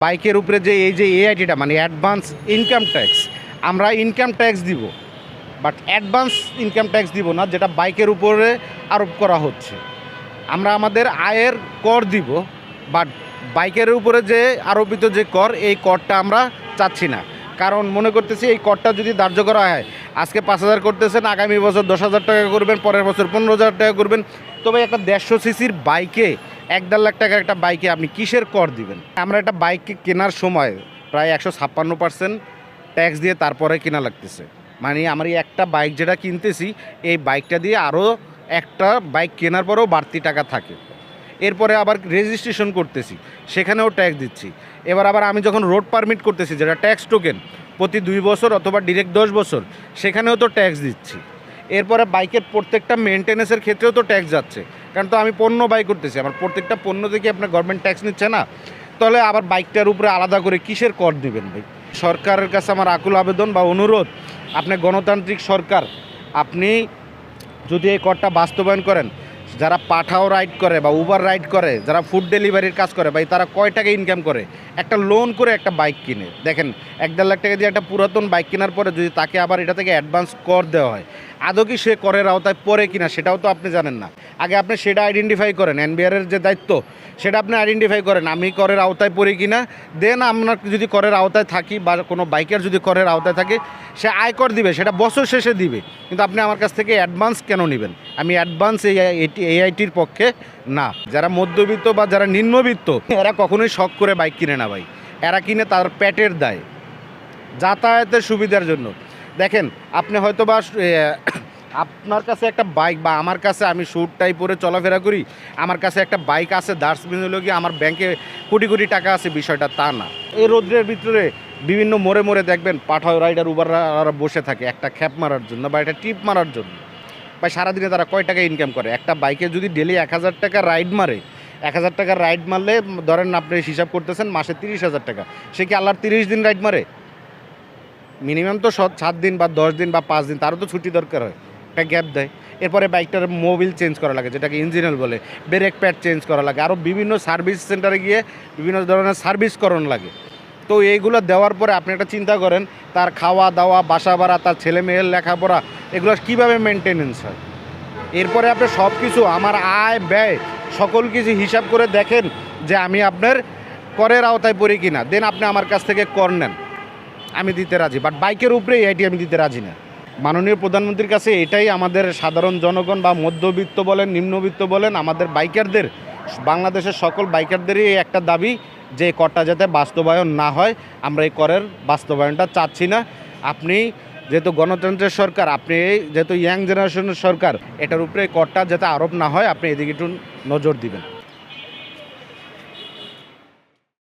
বাইকের উপরে যে এই যে এআইটিটা মানে অ্যাডভান্স ইনকাম ট্যাক্স, আমরা ইনকাম ট্যাক্স দিব, বাট অ্যাডভান্স ইনকাম ট্যাক্স দিব না, যেটা বাইকের উপরে আরোপ করা হচ্ছে। আমরা আমাদের আয়ের কর দিব, বাট বাইকের উপরে যে আরোপিত যে কর, এই করটা আমরা চাচ্ছি না। কারণ মনে করতেছি এই করটা যদি ধার্য করা হয়, আজকে 5,000 করতেছেন, আগামী বছর 10,000 টাকা করবেন, পরের বছর 15,000 টাকা করবেন। তবে একটা 150 সিসির বাইকে 1.5 লাখ টাকার একটা বাইকে আপনি কিসের কর দিবেন? আমরা একটা বাইককে কেনার সময় প্রায় 156% ট্যাক্স দিয়ে তারপরে কেনা লাগতেছে। মানে আমার এই একটা বাইক যেটা কিনতেছি, এই বাইকটা দিয়ে আরও একটা বাইক কেনার পরেও বাড়তি টাকা থাকে। এরপরে আবার রেজিস্ট্রেশন করতেছি, সেখানেও ট্যাক্স দিচ্ছি। এবার আবার আমি যখন রোড পারমিট করতেছি, যেটা ট্যাক্স টোকেন, প্রতি 2 বছর অথবা ডিরেক্ট 10 বছর, সেখানেও তো ট্যাক্স দিচ্ছি। এরপরে বাইকের প্রত্যেকটা মেনটেন্যান্সের ক্ষেত্রেও তো ট্যাক্স যাচ্ছে, কারণ তো আমি পণ্য বাই করতেছি, আমার প্রত্যেকটা পণ্য থেকে আপনার গভর্নমেন্ট ট্যাক্স নিচ্ছে না, তাহলে আবার বাইকটার উপরে আলাদা করে কিসের কর দিবেন ভাই? সরকারের কাছে আমার আকুল আবেদন বা অনুরোধ, আপনি গণতান্ত্রিক সরকার, আপনি যদি এই করটা বাস্তবায়ন করেন, যারা পাঠাও রাইড করে বা উবার রাইড করে, যারা ফুড ডেলিভারির কাজ করে ভাই, তারা কয় টাকা ইনকাম করে? একটা লোন করে একটা বাইক কিনে দেখেন, 1.5 লাখ টাকা দিয়ে একটা পুরাতন বাইক কেনার পরে যদি তাকে আবার এটা থেকে অ্যাডভান্স কর দেওয়া হয়, আদৌ কি সে করের আওতায় পড়ে কিনা সেটাও তো আপনি জানেন না। আগে আপনি সেটা আইডেন্টিফাই করেন, এনবিআরের যে দায়িত্ব সেটা আপনি আইডেন্টিফাই করেন, আমি করের আওতায় পড়ি কিনা। দেন আপনার যদি করের আওতায় থাকি বা কোনো বাইকের যদি করের আওতায় থাকে, সে আয়কর দিবে, সেটা বছর শেষে দিবে। কিন্তু আপনি আমার কাছ থেকে অ্যাডভান্স কেন নেবেন? আমি অ্যাডভান্স এআইটির পক্ষে না। যারা মধ্যবিত্ত বা যারা নিম্নবিত্ত, এরা কখনোই শখ করে বাইক কিনে না ভাই, এরা কিনে তার পেটের দায়, যাতায়াতের সুবিধার জন্য। দেখেন, আপনি হয়তো বা আপনার কাছে একটা বাইক বা আমার কাছে, আমি স্যুট টাই পরে চলাফেরা করি, আমার কাছে একটা বাইক আছে, ডাস্টবিন হলো গিয়ে আমার ব্যাংকে কোটি কোটি টাকা আছে, বিষয়টা তা না। এই রোদ্রের ভিতরে বিভিন্ন মোড়ে মোড়ে দেখবেন পাঠাও রাইডার উবাররা বসে থাকে একটা খ্যাপ মারার জন্য বা একটা টিপ মারার জন্য। বা সারাদিনে তারা কয় টাকা ইনকাম করে? একটা বাইকে যদি ডেলি 1,000 টাকা রাইড মারে, 1,000 টাকা রাইড মারলে ধরেন আপনি হিসাব করতেছেন মাসে 30,000 টাকা, সে কি আল্লাহর 30 দিন রাইড মারে? মিনিমাম তো 7 দিন বা 10 দিন বা 5 দিন, তারও তো ছুটি দরকার হয়, একটা গ্যাপ দেয়। এরপরে বাইকটার মোবিল চেঞ্জ করা লাগে, যেটাকে ইঞ্জিনাল বলে, ব্রেক প্যাড চেঞ্জ করা লাগে, আরও বিভিন্ন সার্ভিস সেন্টারে গিয়ে বিভিন্ন ধরনের সার্ভিস করণ লাগে। তো এইগুলো দেওয়ার পরে আপনি একটা চিন্তা করেন, তার খাওয়া দাওয়া, বাসা ভাড়া, তার ছেলে মেয়ের লেখাপড়া, এগুলো কীভাবে মেনটেনেন্স হয়? এরপরে আপনি সব কিছু, আমার আয় ব্যয় সকল কিছু হিসাব করে দেখেন যে আমি আপনার করের আওতায় পড়ি কিনা, দেন আপনি আমার কাছ থেকে কর নেন, আমি দিতে রাজি। বাট বাইকের উপরে এআইটি আমি দিতে রাজি না। মাননীয় প্রধানমন্ত্রীর কাছে এটাই আমাদের সাধারণ জনগণ বা মধ্যবিত্ত বলেন, নিম্নবিত্ত বলেন, আমাদের বাইকারদের, বাংলাদেশের সকল বাইকারদেরই এই একটা দাবি যে করটা যাতে বাস্তবায়ন না হয়। আমরা এই করের বাস্তবায়নটা চাচ্ছি না। আপনি যেহেতু গণতন্ত্রের সরকার, আপনি যেহেতু ইয়াং জেনারেশনের সরকার, এটার উপরে করটা যাতে আরোপ না হয়, আপনি এদিকে একটু নজর দিবেন।